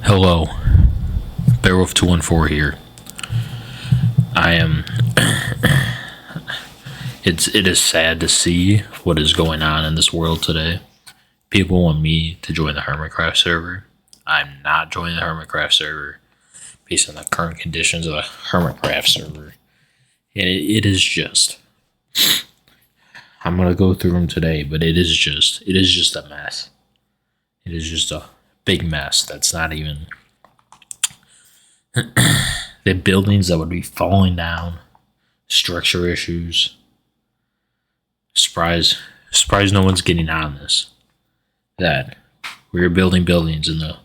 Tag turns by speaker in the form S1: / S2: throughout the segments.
S1: Hello, BearWolf214 here. I am. It is sad to see what is going on in this world today. People want me to join the HermitCraft server. I'm not joining the HermitCraft server based on the current conditions of the HermitCraft server. And it is just. I'm gonna go through them today, but it is just a mess. It is just a big mess. That's not even the buildings that would be falling down, structure issues. Surprise no one's getting on this. That we were building buildings in the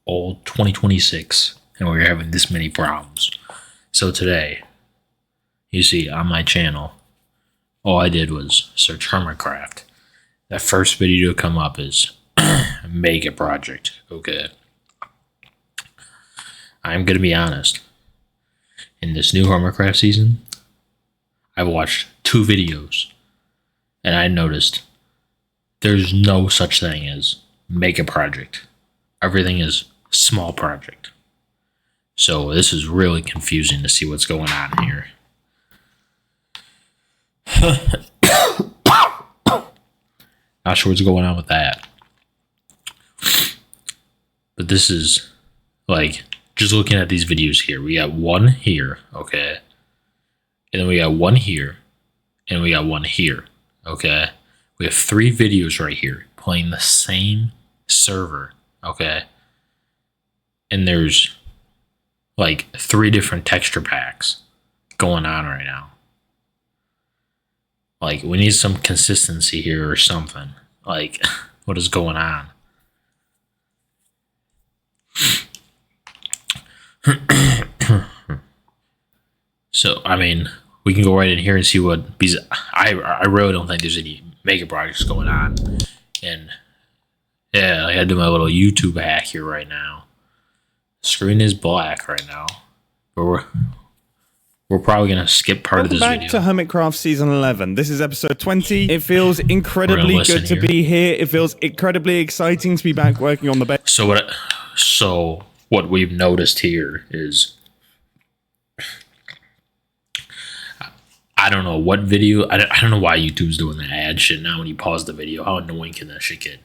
S1: old 2026 and we were having this many problems. So today, you see on my channel, all I did was search HermitCraft. That first video to come up is mega project. Okay, I'm gonna be honest. In this new HermitCraft season, I've watched 2 videos and I noticed there's no such thing as mega project. Everything is small project. So this is really confusing to see what's going on here. Not sure what's going on with that. But this is like, just looking at these videos here, we got one here, okay? And then we got one here, and we got one here, okay? We have 3 videos right here playing the same server, okay? And there's like 3 different texture packs going on right now. Like, we need some consistency here or something. Like, what is going on? So, I mean, we can go right in here and see what, because I really don't think there's any mega projects going on. And yeah, I gotta do my little YouTube hack here right now. The screen is black right now, but we're probably gonna skip part of this video.
S2: Welcome back to HermitCraft Season 11. This is episode 20. It feels incredibly good to be here. It feels incredibly exciting to be back working on the bed.
S1: So what we've noticed here is, I don't know what video. I don't know why YouTube's doing the ad shit now when you pause the video. How annoying can that shit get?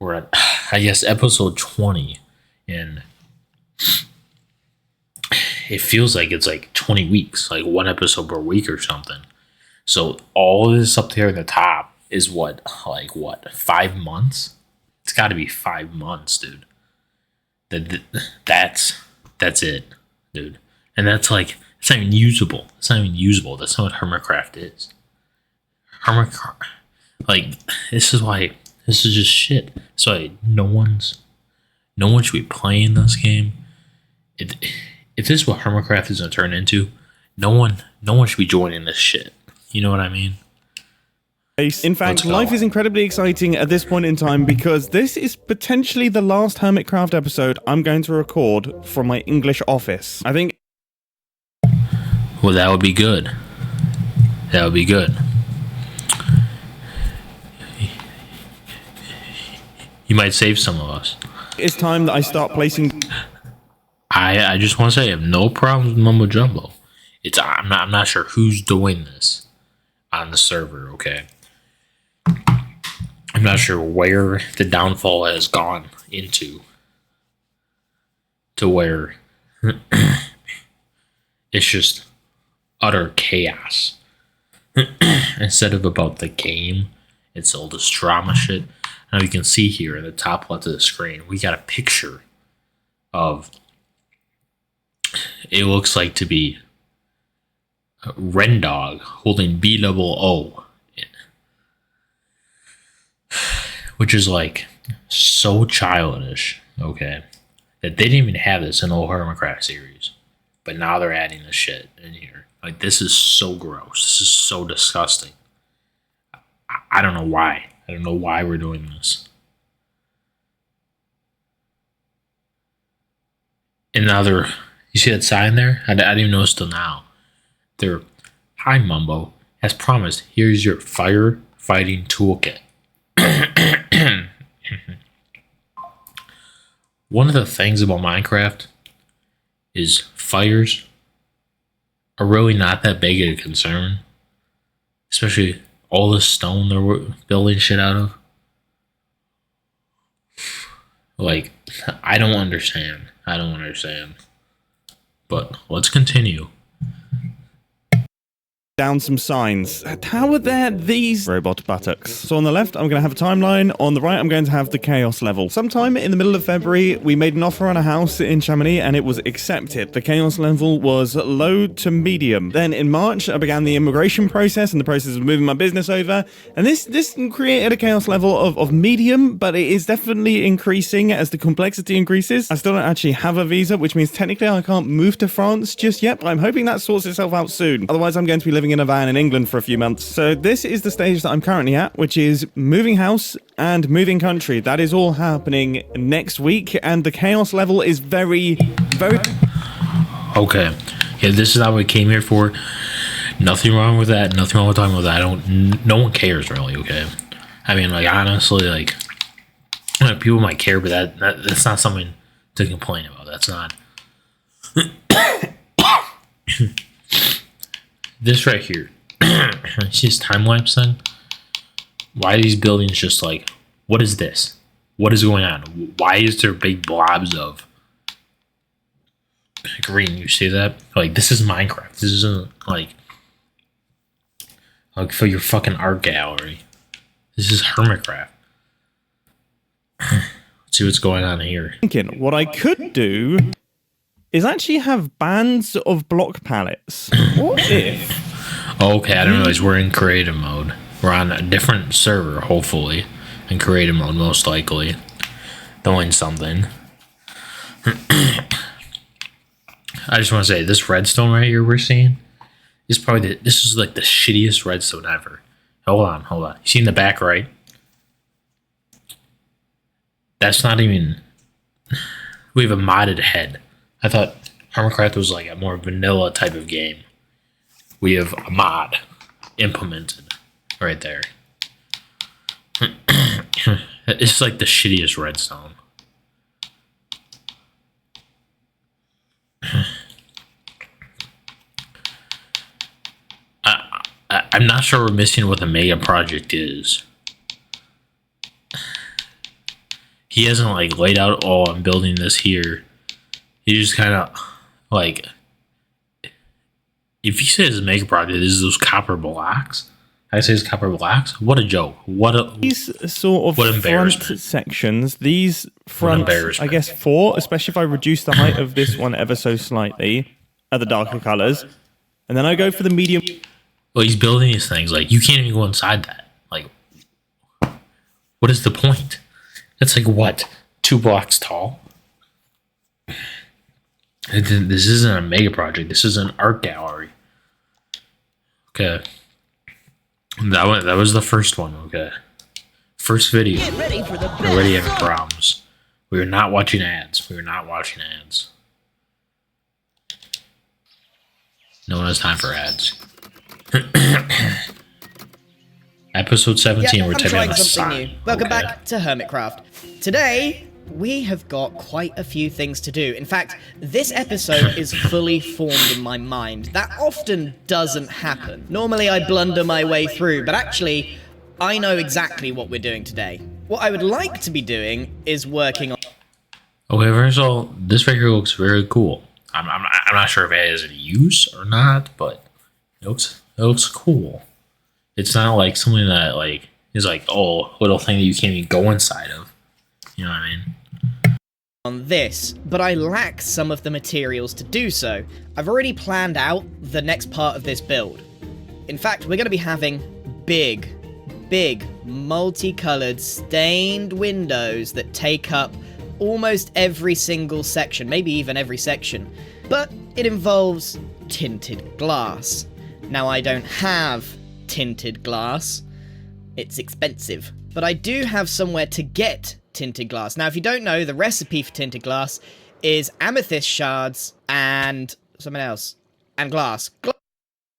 S1: We're at, I guess, episode 20, and it feels like it's like 20 weeks, like 1 episode per week or something. So all of this up there at the top is what 5 months? It's got to be 5 months, dude. That's it, dude. And that's like, it's not even usable. It's not even usable. That's not what HermitCraft is. HermitCraft, like, this is just shit. So no one should be playing this game. If this is what HermitCraft is gonna turn into, no one should be joining this shit. You know what I mean?
S2: In fact, life is incredibly exciting at this point in time because this is potentially the last HermitCraft episode I'm going to record from my English office. I think.
S1: Well, that would be good. That would be good. You might save some of us.
S2: It's time that I start placing.
S1: I just want to say I have no problems with mumbo jumbo. I'm not sure who's doing this on the server. Okay, I'm not sure where the downfall has gone into to where it's just utter chaos. Instead of about the game, it's all this drama shit. Now you can see here in the top left of the screen, we got a picture of, it looks like to be Rendog holding BOO, which is like so childish, okay, that they didn't even have this in the old HermitCraft series, but now they're adding this shit in here. Like, this is so gross. This is so disgusting. I don't know why. I don't know why we're doing this. And now you see that sign there? I didn't even notice till now. They're, hi Mumbo, as promised, here's your firefighting toolkit. One of the things about Minecraft is fires are really not that big of a concern, especially all the stone they're building shit out of. Like, I don't understand. But let's continue.
S2: Down some signs. How are there these robot buttocks? So on the left, I'm going to have a timeline. On the right, I'm going to have the chaos level. Sometime in the middle of February, we made an offer on a house in Chamonix and it was accepted. The chaos level was low to medium. Then in March, I began the immigration process and the process of moving my business over. And this created a chaos level of medium, but it is definitely increasing as the complexity increases. I still don't actually have a visa, which means technically I can't move to France just yet, but I'm hoping that sorts itself out soon. Otherwise, I'm going to be living in a van in England for a few months. So this is the stage that I'm currently at, which is moving house and moving country. That is all happening next week, and the chaos level is very...
S1: Okay. Yeah, this is not what we came here for. Nothing wrong with that. Nothing wrong with talking about that. No one cares, really, okay? I mean, like, honestly, like, people might care, but that's not something to complain about. That's not... This right here. See this time-lapse thing? Why are these buildings just like... What is this? What is going on? Why is there big blobs of green? You see that? Like, this is Minecraft. This isn't like for your fucking art gallery. This is HermitCraft. Let's see what's going on here.
S2: Thinking what I could do is actually have bands of block pallets. What if...
S1: Okay, I didn't realize we're in creative mode. We're on a different server, hopefully. In creative mode, most likely. Doing something. I just want to say, this redstone right here we're seeing is probably this is like the shittiest redstone ever. Hold on. You see in the back right? That's not even... We have a modded head. I thought HermitCraft was like a more vanilla type of game. We have a mod implemented right there. It's like the shittiest redstone. I'm not sure we're missing what the mega project is. He hasn't like laid out, oh, I'm building this here. He just kind of like, if he says mega project, is those copper blocks? I say it's copper blocks. What a joke!
S2: These sort of front sections, these front, I guess 4, especially if I reduce the height of this one ever so slightly, are the darker colors, and then I go for the medium.
S1: Well, he's building these things like you can't even go inside that. Like, what is the point? That's like what, 2 blocks tall? This isn't a mega project. This is an art gallery. Okay. That was the first one, okay. First video. Get ready for the We're already having problems. We are not watching ads. No one has time for ads. Episode 17, we're typing on a sign.
S3: Welcome back to HermitCraft. Today, we have got quite a few things to do. In fact, this episode is fully formed in my mind. That often doesn't happen. Normally I blunder my way through, but actually, I know exactly what we're doing today. What I would like to be doing is working on...
S1: Okay, first of all, this right here looks very cool. I'm not sure if it has any use or not, but it looks cool. It's not like something that like is like, oh, little thing that you can't even go inside of. You know what I mean?
S3: On this, but I lack some of the materials to do so. I've already planned out the next part of this build. In fact, we're going to be having big, multicolored stained windows that take up almost every single section, maybe even every section. But it involves tinted glass. Now, I don't have tinted glass. It's expensive. But I do have somewhere to get tinted glass. Now, if you don't know, the recipe for tinted glass is amethyst shards and something else. And glass.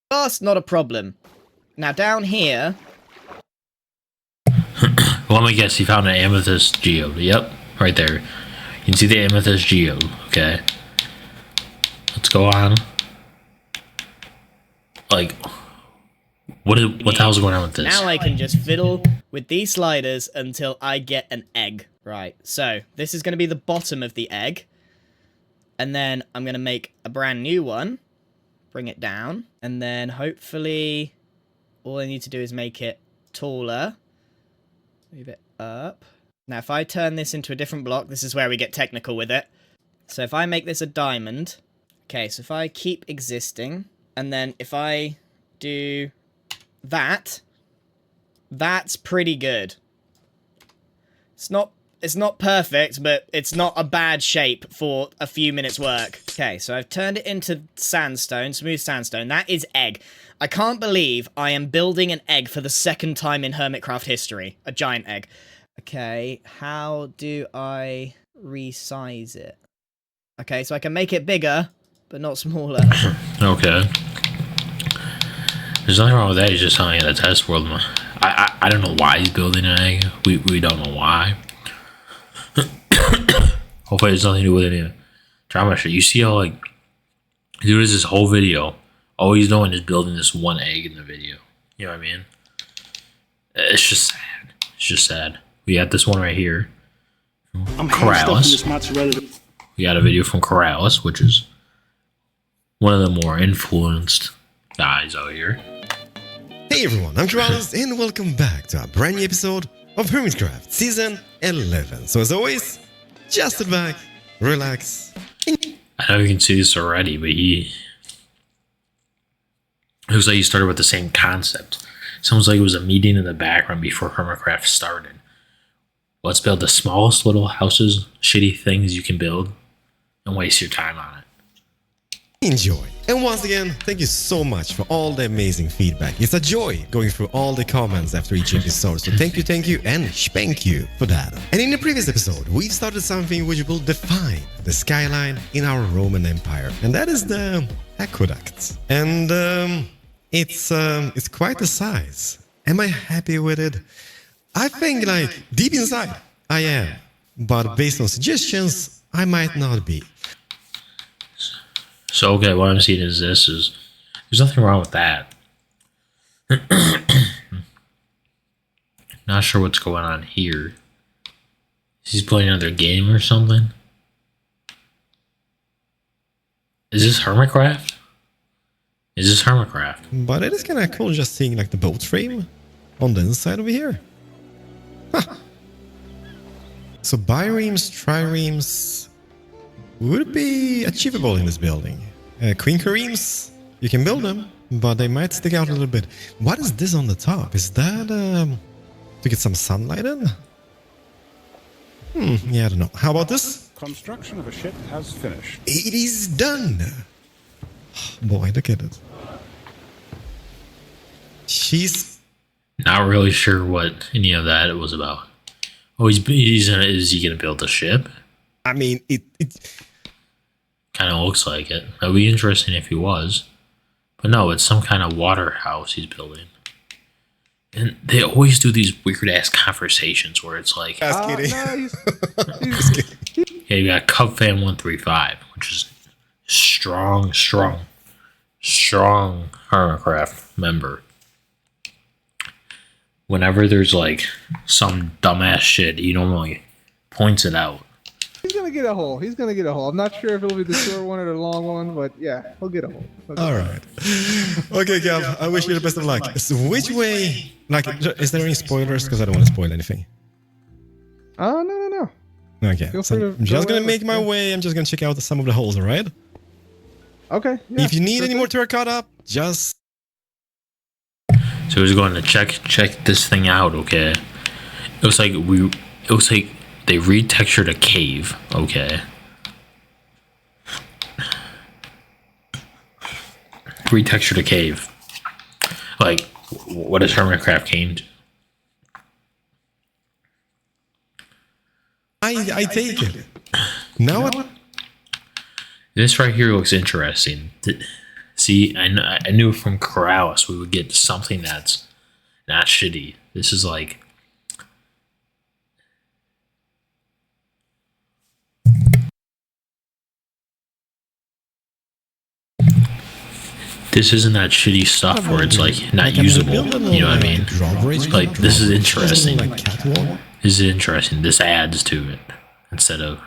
S3: Glass, not a problem. Now, down here...
S1: Well, let me guess, you found an amethyst geode. Yep, right there. You can see the amethyst geode, okay? Let's go on. Like, what the hell's going on with this?
S3: Now I can just fiddle with these sliders until I get an egg. Right, so this is going to be the bottom of the egg. And then I'm going to make a brand new one. Bring it down. And then hopefully all I need to do is make it taller. Move it up. Now if I turn this into a different block, this is where we get technical with it. So if I make this a diamond. Okay, so if I keep existing. And then if I do that. That's pretty good. It's not perfect, but it's not a bad shape for a few minutes work. Okay, so I've turned it into sandstone, smooth sandstone. That is egg. I can't believe I am building an egg for the second time in HermitCraft history. A giant egg. Okay, how do I resize it? Okay, so I can make it bigger, but not smaller.
S1: Okay. There's nothing wrong with that. He's just telling you the test world. I don't know why he's building an egg. We don't know why. Hopefully there's nothing to do with any drama shit. You see how, like, dude is this whole video, all he's doing is building this one egg in the video. You know what I mean? It's just sad. It's just sad. We got this one right here. Corrales. We got a video from Corrales, which is one of the more influenced guys out here.
S4: Hey everyone, I'm Corrales and welcome back to a brand new episode of HermitCraft Season 11. So as always, just sit back, relax.
S1: I know you can see this already, but it looks like he started with the same concept. Sounds like it was a meeting in the background before HermitCraft started. Let's build the smallest little houses, shitty things you can build, and waste your time on it.
S4: Enjoy. And once again, thank you so much for all the amazing feedback. It's a joy going through all the comments after each episode. So thank you, and spank you for that. And in the previous episode, we've started something which will define the skyline in our Roman Empire. And that is the aqueduct. And it's quite the size. Am I happy with it? I think, like, deep inside, I am. But based on suggestions, I might not be.
S1: So, okay, what I'm seeing is there's nothing wrong with that. Not sure what's going on here. He's playing another game or something? Is this HermitCraft? Is this HermitCraft?
S4: But it is kind of cool just seeing, like, the boat frame on the inside over here. Huh. So biremes, triremes would be achievable in this building. Quinqueremes, you can build them, but they might stick out a little bit. What is this on the top? Is that to get some sunlight in? Yeah, I don't know. How about this?
S5: Construction of a ship has finished.
S4: It is done. Boy, look at it. She's
S1: not really sure what any of that was about. Oh, is he gonna build a ship?
S4: I mean, it
S1: kind of looks like it. That'd be interesting if he was. But no, it's some kind of water house he's building. And they always do these weird-ass conversations where it's like...
S4: Just kidding.
S5: No,
S4: Just kidding.
S1: Yeah, you got CubFan135, which is strong HermitCraft member. Whenever there's, like, some dumbass shit, he normally points it out.
S5: he's gonna get a hole. He's gonna get a hole. I'm not sure if it'll be the short one or the long one, but yeah, he'll get a hole.
S4: All right. Okay, Gav. I wish you the best of luck. So which way? Like, is there any spoilers? Because I don't want to spoil anything.
S5: Oh no.
S4: Okay.
S5: Feel
S4: So
S5: free to
S4: I'm just
S5: go
S4: gonna make
S5: wherever.
S4: my way. I'm just gonna check out some of the holes. All right.
S5: Okay. Yeah,
S4: If you need
S5: sure
S4: any
S5: thing.
S4: more terracotta, just.
S1: So he's going to check this thing out, okay? It looks like they retextured a cave, okay? Retextured a cave. Like, what does HermitCraft came to?
S4: I take it. Now what?
S1: This right here looks interesting. See, I knew from Corrales we would get something that's not shitty. This is like... This isn't that shitty stuff where it's like not usable. You know what I mean? Like, this is interesting. This is interesting. This adds to it instead of,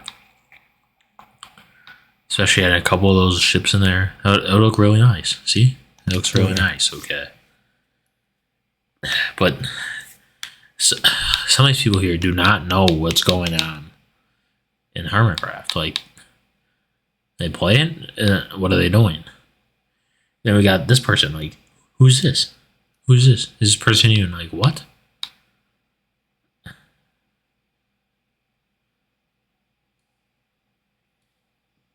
S1: especially adding a couple of those ships in there. It'll look really nice. See, it looks really nice. Okay, but some of these people here do not know what's going on in HermitCraft. Like, they play it. What are they doing? Then we got this person. Like, who's this? Who's this? Is this person even like what?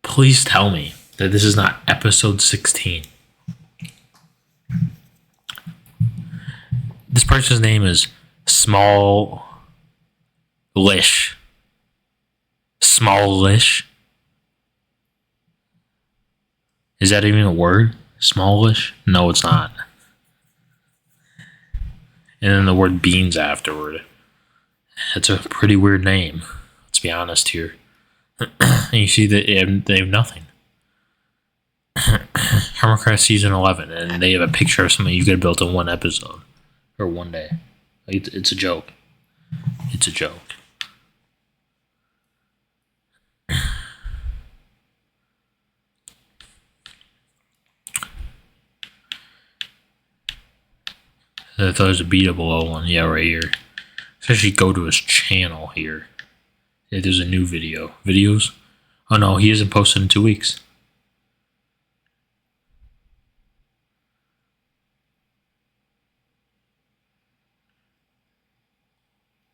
S1: Please tell me that this is not episode 16. This person's name is Smallish. Smallish. Is that even a word? Smallish? No, it's not. And then the word beans afterward. That's a pretty weird name. Let's be honest here. And you see that they have nothing. HermitCraft season 11, and they have a picture of something you could have built in one episode or one day. It's a joke. It's a joke. I thought it was a beatable one. Yeah, right here. Especially go to his channel here. Yeah, there's a new video. Videos? Oh no, he hasn't posted in 2 weeks.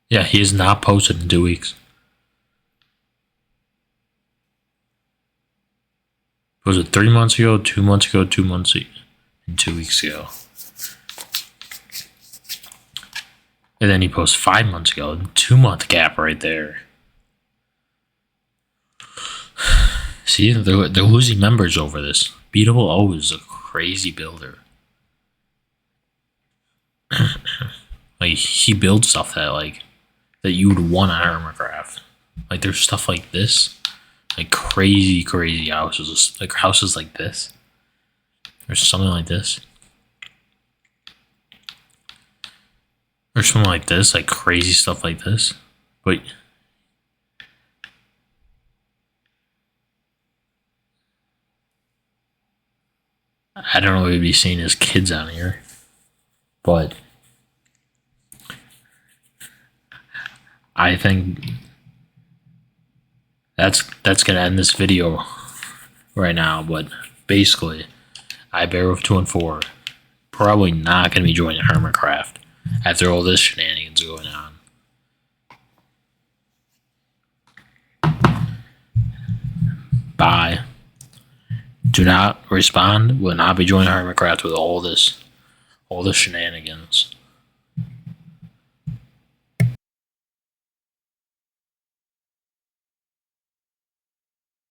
S1: Yeah, he has not posted in 2 weeks. Was it 3 months ago, 2 months ago, 2 months ago, and 2 weeks ago? And then he posts 5 months ago. 2 month gap right there. See, they're losing members over this. Beatable O is a crazy builder. Like, he builds stuff that you would want on HermitCraft. Like, there's stuff like this. Like crazy houses. Like houses like this. Or something like this. Or something like this, like crazy stuff like this. But I don't know if we'd be seeing his kids on here. But I think that's gonna end this video right now. But basically, BearWolf214 probably not gonna be joining HermitCraft after all this shenanigans going on. Bye. Do not respond. Will not be joining HermitCraft with all this shenanigans.